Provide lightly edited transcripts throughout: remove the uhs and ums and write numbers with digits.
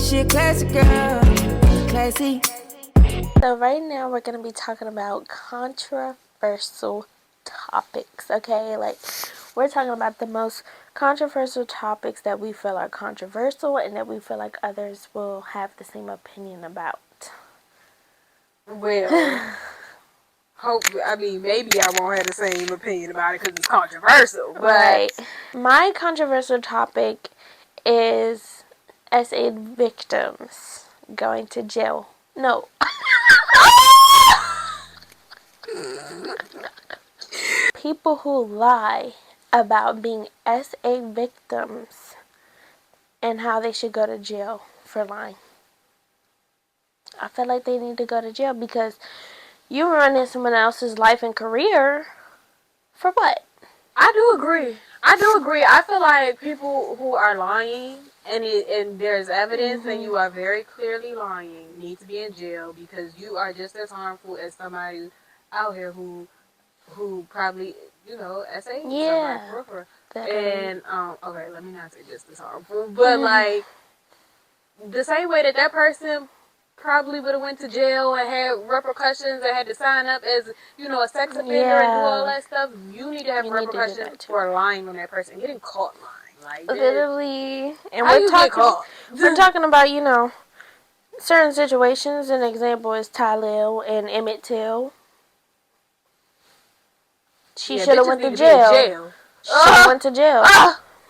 She a classy girl, classy. So right now we're going to be talking about controversial topics, okay? Like, we're talking about the most controversial topics that we feel are controversial and that we feel like others will have the same opinion about. Well, maybe I won't have the same opinion about it because it's controversial. But right. My controversial topic is SA victims going to jail. No. People who lie about being SA victims and how they should go to jail for lying. I feel like they need to go to jail because you ruining someone else's life and career for what? I do agree. I feel like people who are lying and there's evidence and you are very clearly lying need to be in jail because you are just as harmful as somebody out here who probably, SA. Yeah. For. And okay, let me not say just as harmful, but like the same way that person probably would have went to jail and had repercussions and had to sign up as, a sex offender and do all that stuff. You need to have repercussions for lying on that person, getting caught lying. Like, literally. And we're talking about, certain situations. An example is Tylil and Emmett Till. She should have went to jail. She should have went to jail.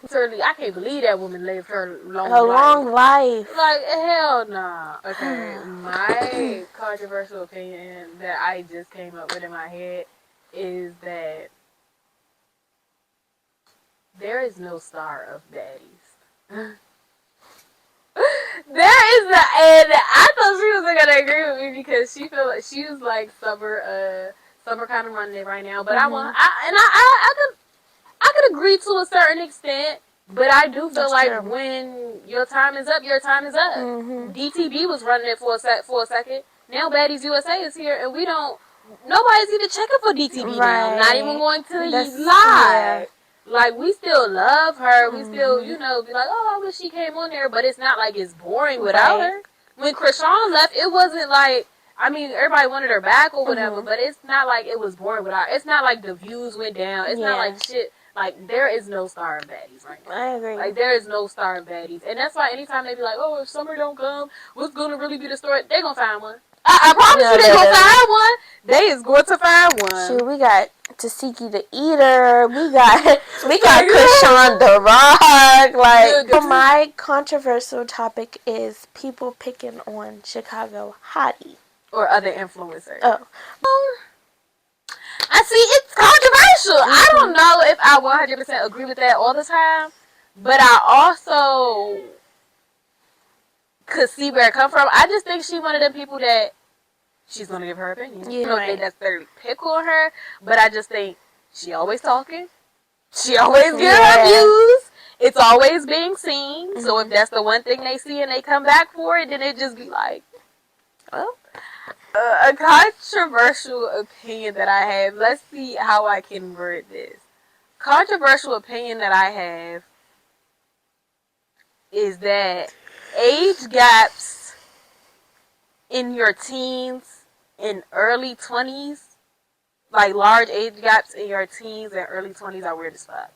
Certainly, I can't believe that woman lived her long life. Like, hell nah. Okay, my controversial opinion that I just came up with in my head is that there is no star of baddies. There is and I thought she was gonna agree with me because she felt like she was like Summer kind of running it right now. But I could agree to a certain extent, but I do feel when your time is up, your time is up. DTB was running it for a second. Now Baddies USA is here, and nobody's even checking for DTB now. Not even going to live. Yeah. Like, we still love her. We still, be like, oh, I wish she came on there. But it's not like it's boring without her. When Krishan left, it wasn't like, everybody wanted her back or whatever, but it's not like it was boring without her. It's not like the views went down. It's not like shit. Like, there is no star of baddies right now. I agree. Like, there is no star of baddies. And that's why anytime they be like, oh, if Summer don't come, what's going to really be the story? They're going to find one. I promise you they're going to find one. They is going to find one. Shoot, we got Tasiki the Eater. We got Krishan the Rock. Like, my controversial topic is people picking on Chicago hottie. Or other influencers. Oh. I see, it's controversial. I don't know if I 100% agree with that all the time, but I also could see where it come from. I just think she's one of them people that she's going to give her opinion. You don't think necessarily pick on her, but I just think she always talking. She always giving her views. It's always being seen. So if that's the one thing they see and they come back for it, then it just be like, well. A controversial opinion that I have. Let's see how I can word this. Controversial opinion that I have is that age gaps in your teens and early 20s, like large age gaps in your teens and early 20s are weird as fuck.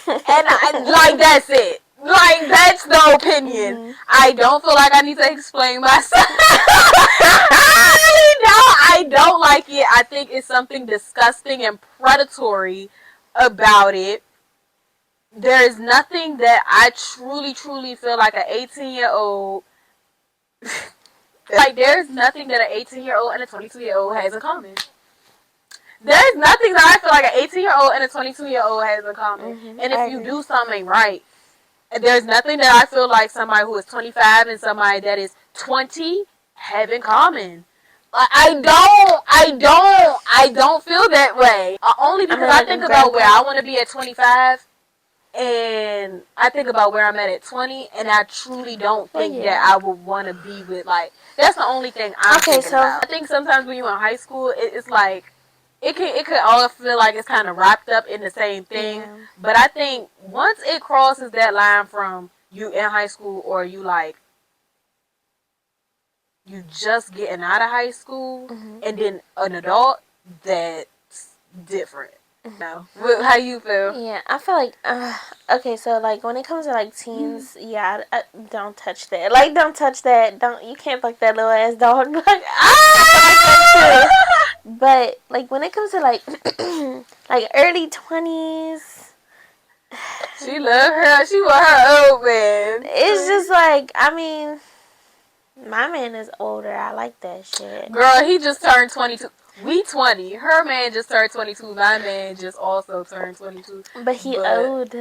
Like, that's it. Like, that's the opinion. I don't feel like I need to explain myself. I don't like it. I think it's something disgusting and predatory about it. There is nothing that I truly, truly feel like an 18-year-old... like, there's nothing that an 18-year-old and a 22-year-old has in common. There's nothing that I feel like an 18-year-old and a 22-year-old has in common. And if you do something right, there's nothing that I feel like somebody who is 25 and somebody that is 20 have in common. I don't feel that way. Only because I think about where I want to be at 25, and I think about where I'm at 20, and I truly don't think that I would want to be with, like, that's the only thing I'm thinking about. I think sometimes when you're in high school, it's like, it could all feel like it's kind of wrapped up in the same thing. Yeah. But I think once it crosses that line from you in high school or you like you just getting out of high school and then an adult, that's different. No, how you feel? Yeah, I feel like okay, so like when it comes to like teens, yeah, don't touch that. Like, don't touch that. Don't, you can't fuck that little ass dog. Like, I feel like that too. But like when it comes to like like early 20s, she love her. She want her old man. it's just like, I mean, my man is older. I like that shit. Girl, he just turned 22. We 20. Her man just turned 22. My man just also turned 22. But he old.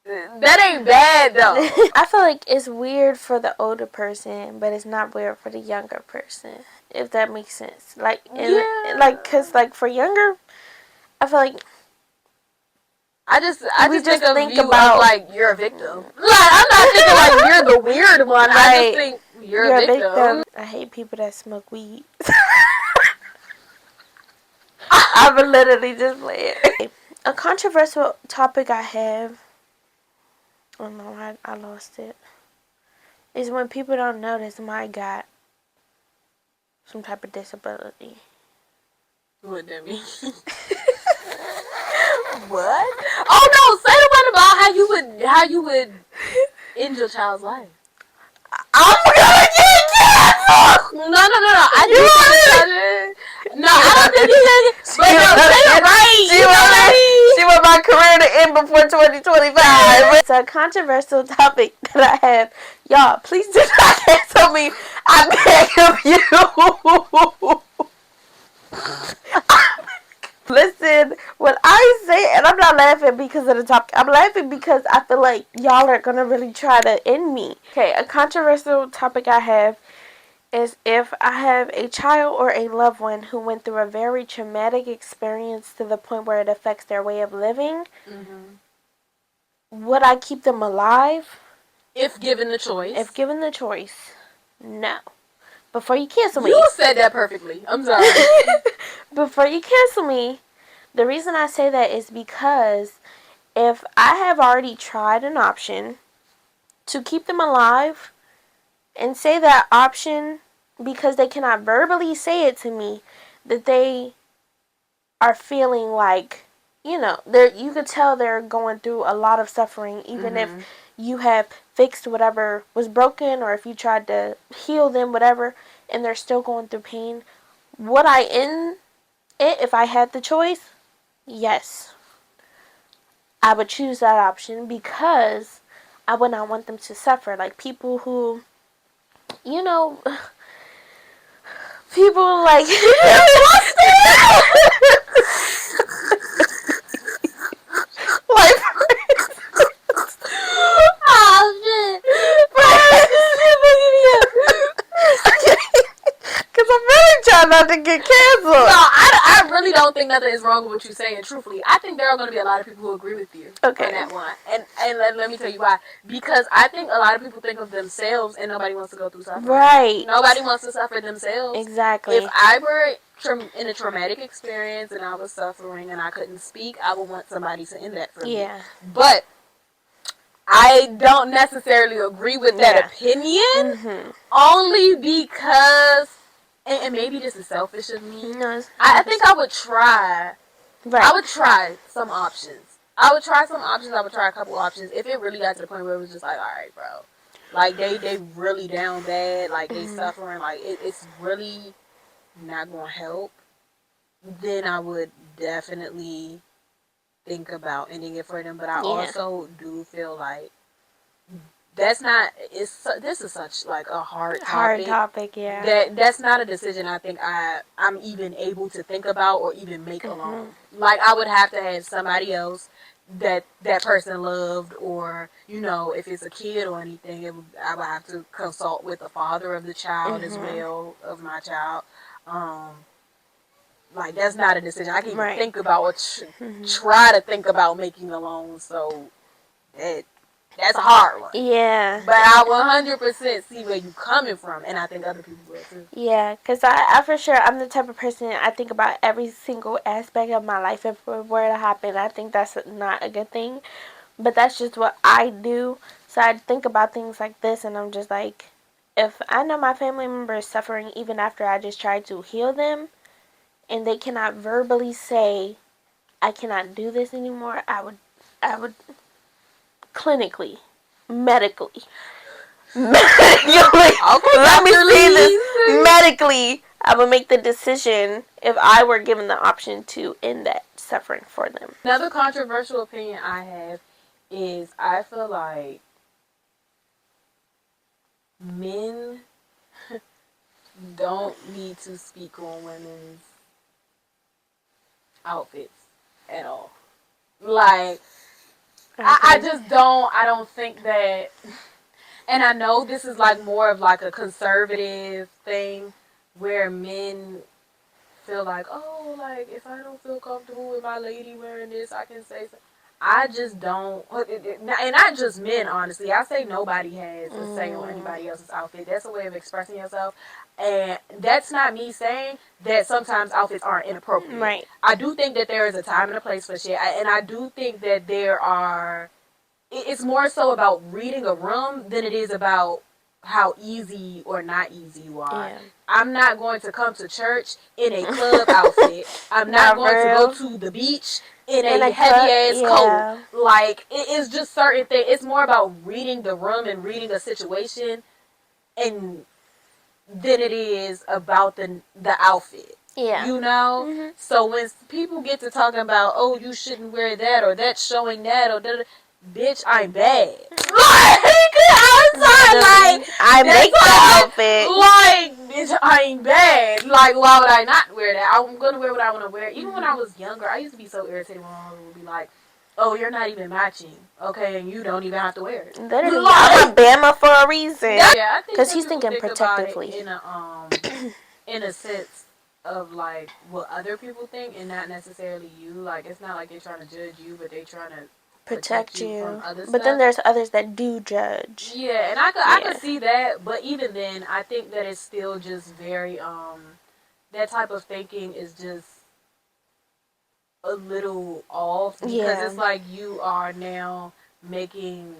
That ain't bad though. I feel like it's weird for the older person, but it's not weird for the younger person. If that makes sense. Like, like, cause like for younger, I feel like I just think of about like you're a victim. Like, I'm not thinking like you're the weird one. Right. I just think you're a victim. I hate people that smoke weed. I'm literally just playing. A controversial topic I have. Oh no, I lost it. Is when people don't notice I got some type of disability. What that mean? What? Oh no! Say the one about how you would end your child's life. I'm gonna get canceled. No. I don't think you did. But no, say it right. She want my career to end before 2025. It's a controversial topic that I have. Y'all, please do not cancel me. I beg of you. Listen, when I say, and I'm not laughing because of the topic, I'm laughing because I feel like y'all are gonna really try to end me. Okay, a controversial topic I have is if I have a child or a loved one who went through a very traumatic experience to the point where it affects their way of living, would I keep them alive? If given the choice. If given the choice, no. Before you cancel me. You said that perfectly. I'm sorry. Before you cancel me, the reason I say that is because if I have already tried an option to keep them alive and say that option because they cannot verbally say it to me, that they are feeling like, you know, you could tell they're going through a lot of suffering, even if you have fixed whatever was broken or if you tried to heal them, whatever, and they're still going through pain. Would I end it if I had the choice? Yes. I would choose that option because I would not want them to suffer. Like people who, you know, people like not to get canceled. No, I really don't think nothing is wrong with what you're saying. Truthfully, I think there are going to be a lot of people who agree with you on that one. And let me tell you why. Because I think a lot of people think of themselves, and nobody wants to go through suffering. Right. Nobody wants to suffer themselves. Exactly. If I were in a traumatic experience and I was suffering and I couldn't speak, I would want somebody to end that for me. Yeah. But I don't necessarily agree with that opinion, only because. And maybe this is selfish of me. No, I think I would try. Right. I would try some options. I would try a couple options. If it really got to the point where it was just like, all right, bro. Like, they really down bad. Like, they suffering. Like, it's really not going to help. Then I would definitely think about ending it for them. But I also do feel like this is such like a hard topic, that's not a decision I think I'm even able to think about or even make alone. Like, I would have to have somebody else that person loved, or, you know, if it's a kid or anything, I would have to consult with the father of the child as well, of my child. Like, that's not a decision I can even think about or try to think about making alone. So that's a hard one. Yeah. But I 100% see where you're coming from, and I think other people will too. Yeah, because I for sure, I'm the type of person, I think about every single aspect of my life if it were to happen. I think that's not a good thing. But that's just what I do. So I think about things like this, and I'm just like, if I know my family member is suffering even after I just tried to heal them, and they cannot verbally say, I cannot do this anymore, I would clinically, medically, let me say this, medically, I would make the decision if I were given the option to end that suffering for them. Another controversial opinion I have is I feel like men don't need to speak on women's outfits at all. Like, I just don't. I don't think that. And I know this is like more of like a conservative thing where men feel like, oh, like if I don't feel comfortable with my lady wearing this, I can say so. I just don't, and not just men, honestly. I say nobody has a say on anybody else's outfit. That's a way of expressing yourself. And that's not me saying that sometimes outfits aren't inappropriate. Right. I do think that there is a time and a place for shit. And I do think that there are, it's more so about reading a room than it is about how easy or not easy you are. Yeah. I'm not going to come to church in a club outfit. I'm not going to go to the beach in a heavy ass coat. Like, it is just certain things. It's more about reading the room and reading a situation and than it is about the outfit. Yeah. You know? Mm-hmm. So when people get to talking about, oh, you shouldn't wear that or that's showing that or that, bitch, I'm bad. I make the outfit. Like, bitch, I ain't bad. Like, why would I not wear that? I'm gonna wear what I want to wear. Even when I was younger, I used to be so irritated when my mom would be like, oh, you're not even matching, okay, and you don't even have to wear it. Literally, I'm a Bama for a reason. Yeah, I think because he's thinking protectively. In a sense of like what other people think, and not necessarily you. Like, it's not like they're trying to judge you, but they're trying to protect you from other stuff. But then there's others that do judge. Yeah, and I could see that, but even then, I think that it's still just very that type of thinking is just a little off because it's like you are now making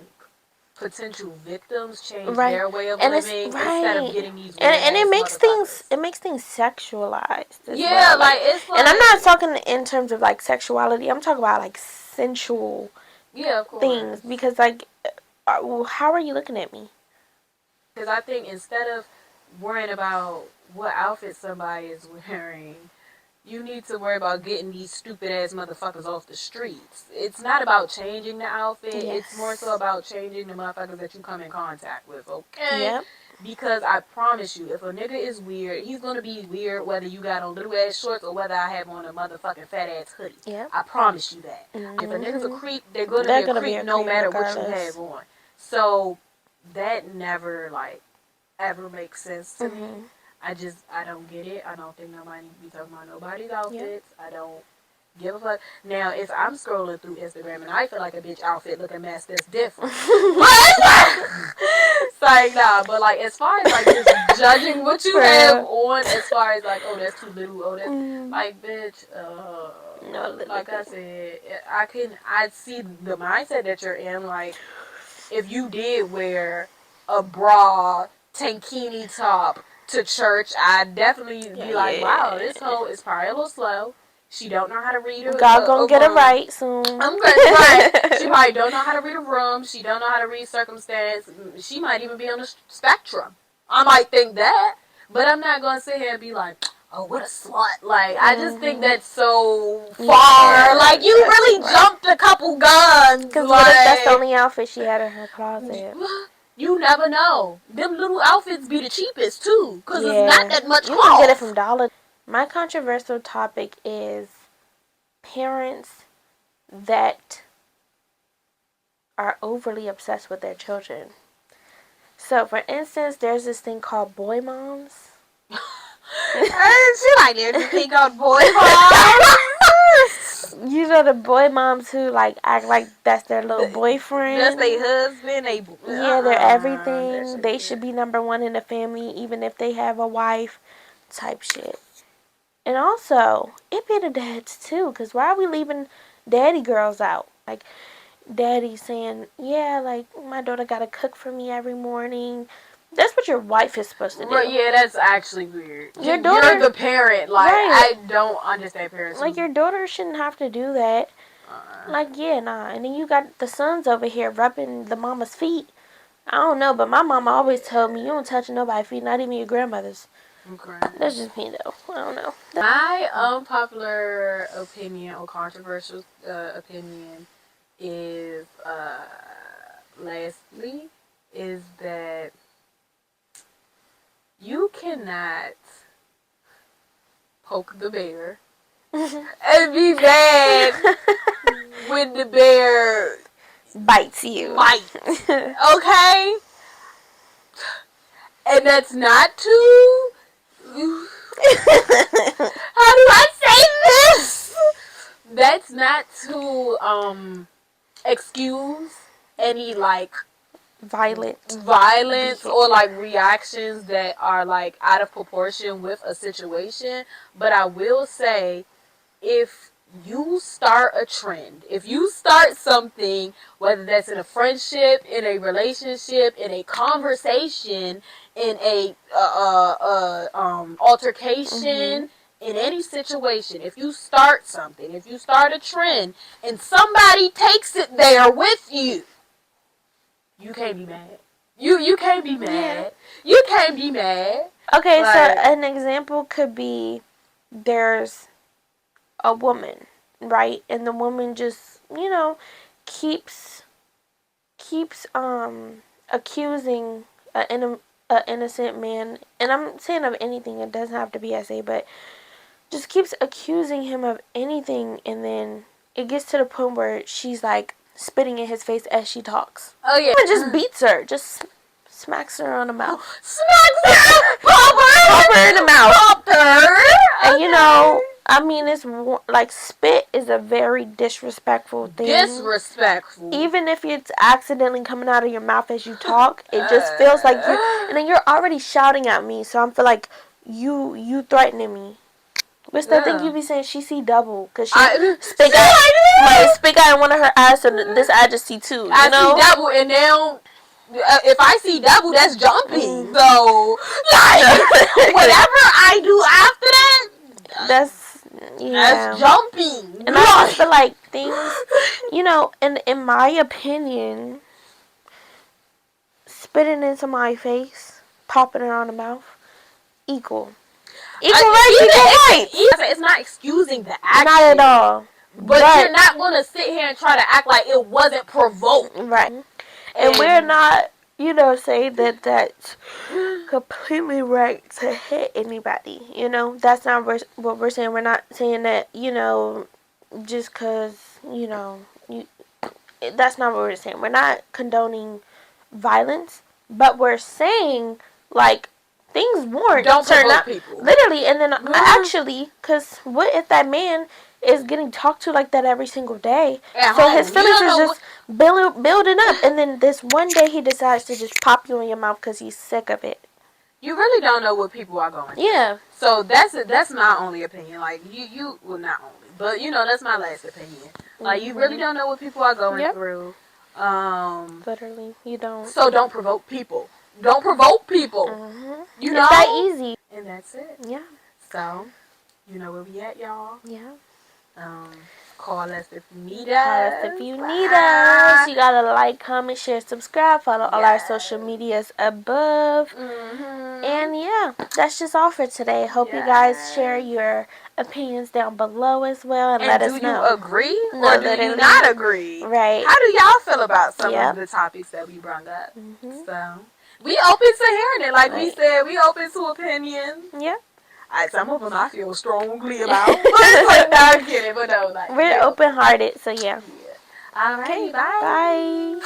potential victims change their way of living instead of getting these and it makes things sexualized as well. Like, it's like, and I'm not talking in terms of like sexuality, I'm talking about like sensual things, because like how are you looking at me? Because I think instead of worrying about what outfit somebody is wearing, you need to worry about getting these stupid ass motherfuckers off the streets. It's not about changing the outfit. Yes. It's more so about changing the motherfuckers that you come in contact with, okay? Yep. Because I promise you, if a nigga is weird, he's going to be weird whether you got on little ass shorts or whether I have on a motherfucking fat ass hoodie. Yep. I promise you that. Mm-hmm. If a nigga's a creep, they're going to be a creep no matter what you have on. So that never, like, ever makes sense to me. I don't get it. I don't think nobody needs to be talking about nobody's outfits. Yep. I don't give a fuck. Now, if I'm scrolling through Instagram and I feel like a bitch outfit looking mess, that's different. It's like, nah, but like, as far as like just judging what you have on, as far as like, oh, that's too little, oh, that's like, bitch, no, like I said, I see the mindset that you're in. Like, if you did wear a bra, tankini top to church, I'd definitely be like, wow, this hoe is probably a little slow. She don't know how to read a God gonna get it right soon. I'm good, right. She probably don't know how to read a room. She don't know how to read circumstance. She might even be on the spectrum. I might think that, but I'm not gonna sit here and be like, oh, what a slut. Like, I just think that's so far. Like, you really jumped a couple guns. Because what if that's the only outfit she had in her closet? You never know. Them little outfits be the cheapest, too. Because it's not that much cost. You can get it from Dollar. My controversial topic is parents that are overly obsessed with their children. So, for instance, there's this thing called boy moms. She like, there's this thing called boy moms. You know, the boy moms who like act like that's their little boyfriend. That's their husband. They're everything. They should be number one in the family, even if they have a wife, type shit. And also, it be the dads too, because why are we leaving daddy girls out? Like, daddy saying, yeah, like, my daughter gotta cook for me every morning. That's what your wife is supposed to do. Right, yeah, that's actually weird. Your daughter, you're the parent. Like, right. I don't understand parents. Like, your daughter shouldn't have to do that. Like, yeah, nah. And then you got the sons over here rubbing the mama's feet. I don't know, but my mama always told me, you don't touch nobody's feet, not even your grandmother's. Okay. That's just me, though. I don't know. My unpopular opinion or controversial opinion is, lastly, is that you cannot poke the bear and be mad when the bear bites you. Okay? And that's not too... How do I say this? That's not to excuse any like violence or like reactions that are like out of proportion with a situation. But I will say, if you start a trend, if you start something, whether that's in a friendship, in a relationship, in a conversation, in a altercation, in any situation, if you start something, if you start a trend, and somebody takes it there with you, you can't be mad. You can't be mad. Yeah. You can't be mad. Okay, like, so an example could be there's a woman, right? And the woman just, you know, keeps accusing an innocent man, and I'm saying of anything, it doesn't have to be SA, but just keeps accusing him of anything, and then it gets to the point where she's like spitting in his face as she talks. Oh yeah. And just beats her, just smacks her on the mouth. Smacks her! Pop her in the mouth. Popped her! And you know, I mean, it's like spit is a very disrespectful thing. Disrespectful. Even if it's accidentally coming out of your mouth as you talk, it just feels like and then you're already shouting at me, so I feel like you threatening me. What's that thing you be saying? She see double because she spit out in one of her eyes, so this eye just see two. You know? See double, and now if I see double, that's jumping. So like whatever I do after that, that's jumping. And I just feel like things, you know, in my opinion, spitting into my face, popping it on the mouth, equal rights. It's not excusing the action. Not at all. But you're not going to sit here and try to act like it wasn't provoked. Right. And we're not, you know, saying that that's completely right to hit anybody. You know, that's not what we're saying. We're not saying that, you know, just because, you know, that's not what we're saying. We're not condoning violence, but we're saying, like, things warrant. Don't provoke people. Literally, and then actually, because what if that man is getting talked to like that every single day? So his feelings is just building up, and then this one day he decides to just pop you in your mouth because he's sick of it. You really don't know what people are going through. Yeah. So that's my only opinion. Like you well, not only, but you know, that's my last opinion. Like you really don't know what people are going through. Literally, you don't. So don't provoke people. Don't provoke people. You know? It's that easy. And that's it. Yeah. So, you know where we at, y'all. Yeah. Call us if you need us. Call us if you need us. You gotta like, comment, share, subscribe, follow all our social medias above. And yeah, that's just all for today. Hope you guys share your opinions down below as well, and let us know. Do you agree or do you not agree? Right. How do y'all feel about some of the topics that we brought up? So we open to hearing it. Like we said, we open to opinions. Yeah. Some of them I feel strongly about. But no, I'm kidding. But no, like, we're open-hearted, so yeah. All right. Okay, bye.